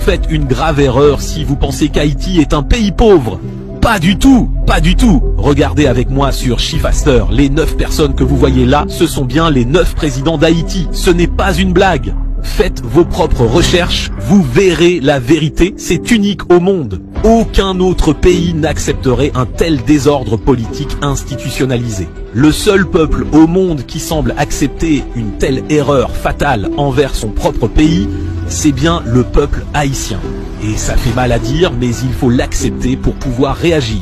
faites une grave erreur si vous pensez qu'Haïti est un pays pauvre. Pas du tout, pas du tout. Regardez avec moi sur Shifaster, les 9 personnes que vous voyez là, ce sont bien les 9 présidents d'Haïti. Ce n'est pas une blague. Faites vos propres recherches, vous verrez la vérité, c'est unique au monde. Aucun autre pays n'accepterait un tel désordre politique institutionnalisé. Le seul peuple au monde qui semble accepter une telle erreur fatale envers son propre pays, c'est bien le peuple haïtien. Et ça fait mal à dire, mais il faut l'accepter pour pouvoir réagir.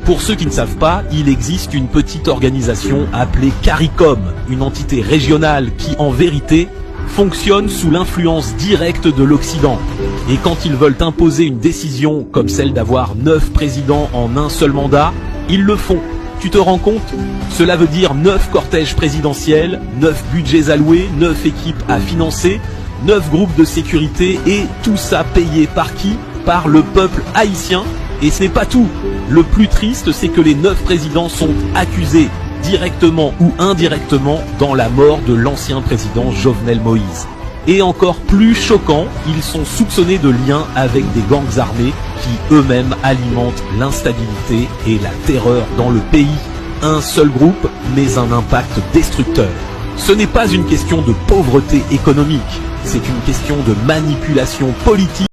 Pour ceux qui ne savent pas, il existe une petite organisation appelée CARICOM, une entité régionale qui, en vérité, fonctionne sous l'influence directe de l'Occident. Et quand ils veulent imposer une décision comme celle d'avoir 9 présidents en un seul mandat, ils le font. Tu te rends compte? Cela veut dire 9 cortèges présidentiels, 9 budgets alloués, 9 équipes à financer, 9 groupes de sécurité et tout ça payé par qui? Par le peuple haïtien. Et ce n'est pas tout. Le plus triste, c'est que les 9 présidents sont accusés directement ou indirectement dans la mort de l'ancien président Jovenel Moïse. Et encore plus choquant, ils sont soupçonnés de liens avec des gangs armés qui eux-mêmes alimentent l'instabilité et la terreur dans le pays. Un seul groupe, mais un impact destructeur. Ce n'est pas une question de pauvreté économique, c'est une question de manipulation politique.